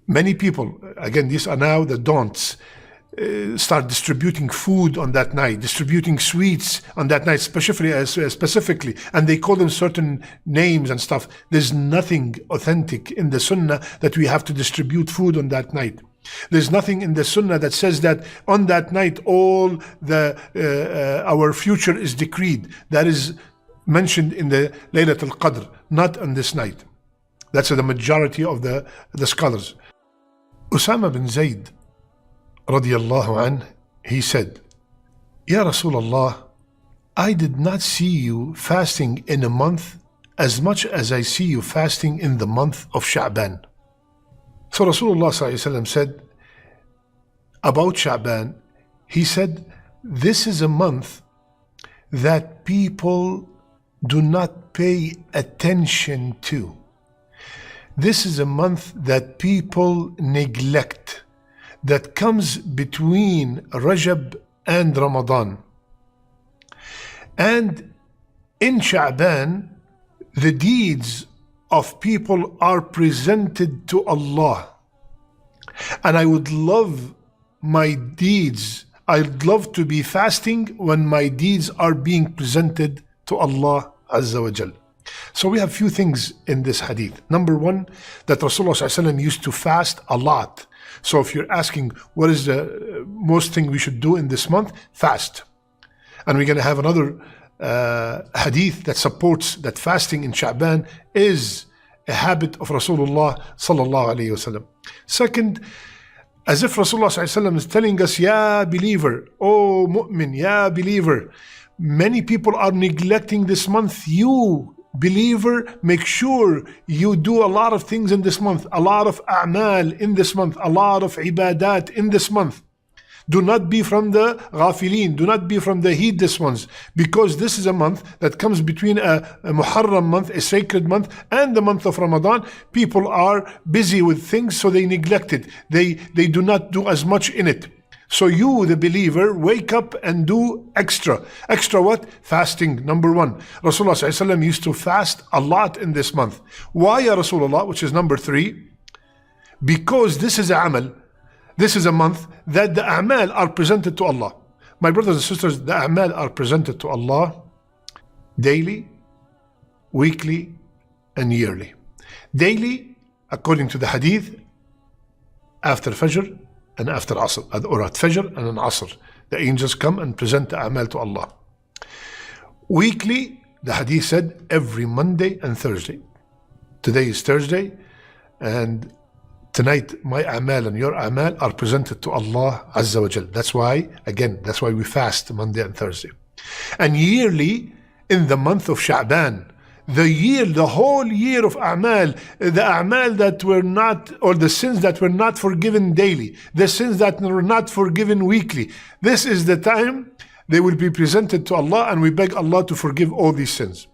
Many people, again, these are now the don'ts, start distributing food on that night, distributing sweets on that night, specifically, and they call them certain names and stuff. There's nothing authentic in the Sunnah that we have to distribute food on that night. There's nothing in the Sunnah that says that on that night all our future is decreed. That is mentioned in the Laylatul Qadr, not on this night. That's the majority of the scholars. Usama bin Zayd radiyallahu anh, he said, Ya Rasulullah, I did not see you fasting in a month as much as I see you fasting in the month of Shaban. So Rasulullah said about Shaban, he said, this is a month that people do not pay attention to. This is a month that people neglect, that comes between Rajab and Ramadan. And in Sha'ban, the deeds of people are presented to Allah. And I would love my deeds, I'd love to be fasting when my deeds are being presented to Allah Azza wa Jal. So we have few things in this hadith. Number one, that Rasulullah used to fast a lot. So if you're asking what is the most thing we should do in this month, fast. And we're going to have another hadith that supports that fasting in Sha'ban is a habit of Rasulullah sallallahu alayhi wasallam. Second, as if Rasulullah sallallahu alayhi wasallam is telling us, Ya believer, oh mu'min, Ya believer, many people are neglecting this month. You believer, make sure you do a lot of things in this month, a lot of a'mal in this month, a lot of ibadat in this month. Do not be from the ghafilin, do not be from the heedless ones, because this is a month that comes between a Muharram month, a sacred month, and the month of Ramadan. People are busy with things, so they neglect it. They do not do as much in it. So you, the believer, wake up and do extra. Extra what? Fasting, number one. Rasulullah ﷺ used to fast a lot in this month. Why, Ya Rasulullah, which is number three? Because this is a amal. This is a month that the a'mal are presented to Allah. My brothers and sisters, the a'mal are presented to Allah daily, weekly, and yearly. Daily, according to the hadith, after Fajr and after Asr, or at Fajr and an Asr. The angels come and present the a'mal to Allah. Weekly, the hadith said, every Monday and Thursday. Today is Thursday, and tonight my a'mal and your a'mal are presented to Allah Azza wa Jal. That's why, again, that's why we fast Monday and Thursday. And yearly, in the month of Sha'ban, the whole year of a'mal, the a'mal that were not, or the sins that were not forgiven daily, the sins that were not forgiven weekly, this is the time they will be presented to Allah, and we beg Allah to forgive all these sins.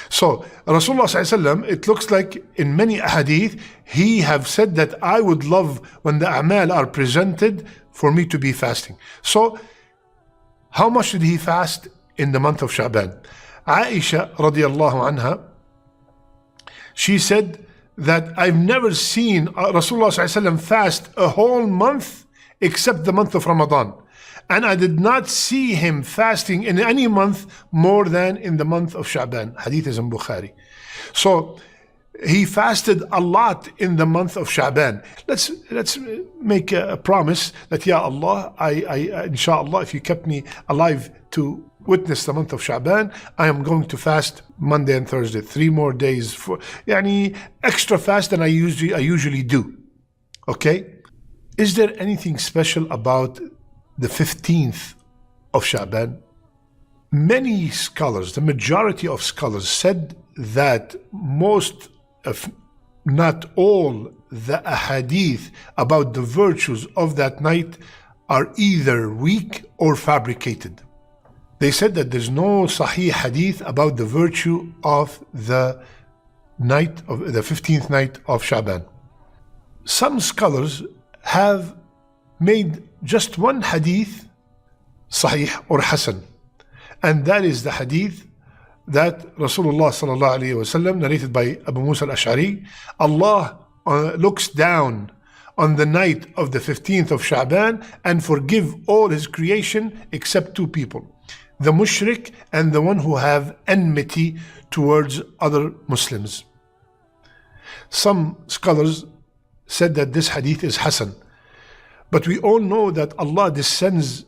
So Rasulullah ﷺ, it looks like in many hadith, he have said that I would love when the a'mal are presented for me to be fasting. So how much did he fast in the month of Sha'ban? Aisha radiyallahu anha, she said that I've never seen Rasulullah ﷺ fast a whole month except the month of Ramadan. And I did not see him fasting in any month more than in the month of Shaban. Hadith is in Bukhari. So he fasted a lot in the month of Shaban. Let's make a promise that, Ya Allah, inshallah, if you kept me alive to witness the month of Shaban, I am going to fast Monday and Thursday, 3 more days, for extra fast than I usually do. Okay? Is there anything special about the 15th of Shaban? Many scholars, the majority of scholars, said that most, if not all, the ahadith about the virtues of that night are either weak or fabricated. They said that there's no sahih hadith about the virtue of the night of the 15th night of Shaban. Some scholars have made just one hadith sahih or hasan, and that is the hadith that Rasulullah sallallahu alaihi wasallam, narrated by Abu Musa al-Ash'ari, Allah looks down on the night of the 15th of Shaban and forgive all his creation except two people, the mushrik and the one who have enmity towards other Muslims. Some scholars said that this hadith is Hasan, but we all know that Allah descends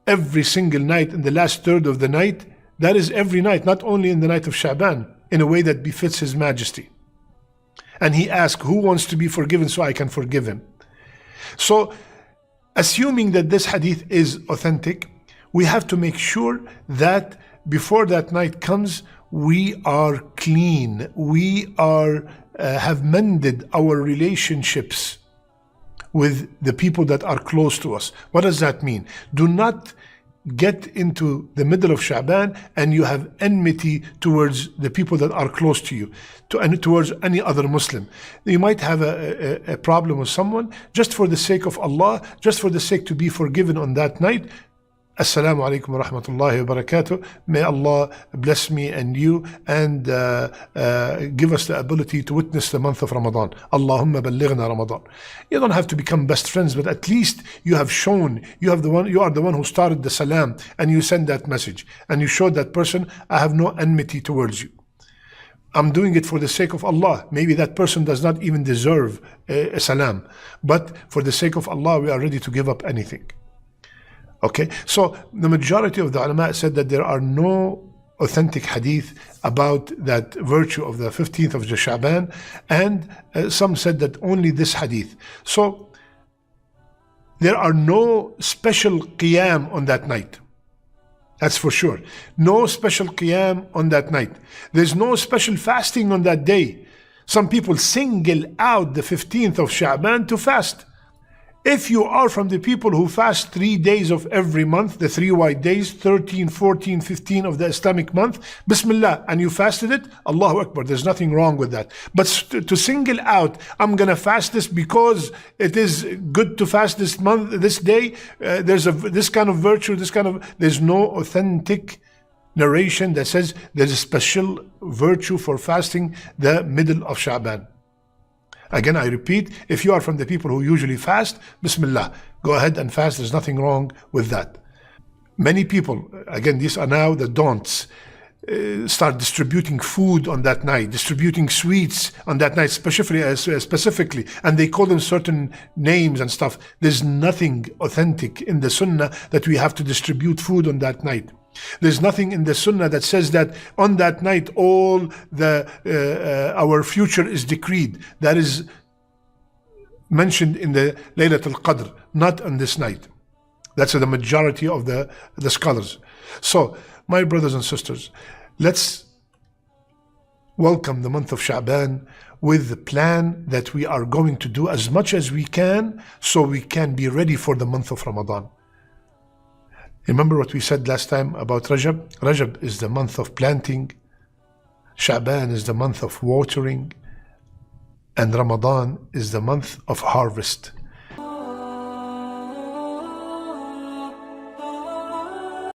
every single night in the last third of the night. That is every night, not only in the night of Shaban, in a way that befits His Majesty. And He asked, who wants to be forgiven so I can forgive him? So, assuming that this hadith is authentic, we have to make sure that before that night comes, we are clean. We are have mended our relationships with the people that are close to us. What does that mean? Do not get into the middle of Shaban and you have enmity towards the people that are close to you, and towards any other Muslim. You might have a problem with someone, just for the sake of Allah, just for the sake to be forgiven on that night. Assalamu alaikum wa rahmatullahi wa barakatuh. May Allah bless me and you and give us the ability to witness the month of Ramadan. Allahumma ballighna Ramadan. You don't have to become best friends, but at least you have shown, you are the one who started the salam, and you send that message and you showed that person, I have no enmity towards you. I'm doing it for the sake of Allah. Maybe that person does not even deserve a salam, but for the sake of Allah, we are ready to give up anything. Okay, so the majority of the ulama said that there are no authentic hadith about that virtue of the 15th of Shaban, and some said that only this hadith. So there are no special qiyam on that night. That's for sure. No special qiyam on that night. There's no special fasting on that day. Some people single out the 15th of Shaban to fast. If you are from the people who fast 3 days of every month, the 3 white days, 13, 14, 15 of the Islamic month, Bismillah, and you fasted it, Allahu Akbar, there's nothing wrong with that. But to single out, I'm going to fast this because it is good to fast this month, this day, there's this kind of virtue, there's no authentic narration that says there's a special virtue for fasting the middle of Shaban. Again, I repeat, if you are from the people who usually fast, Bismillah, go ahead and fast. There's nothing wrong with that. Many people, again, these are now the don'ts, start distributing food on that night, distributing sweets on that night, specifically, and they call them certain names and stuff. There's nothing authentic in the Sunnah that we have to distribute food on that night. There's nothing in the Sunnah that says that on that night all our future is decreed. That is mentioned in the Laylatul Qadr, not on this night. That's the majority of the scholars. So, my brothers and sisters, let's welcome the month of Shaban with the plan that we are going to do as much as we can so we can be ready for the month of Ramadan. Remember what we said last time about Rajab? Rajab is the month of planting, Shaban is the month of watering, and Ramadan is the month of harvest.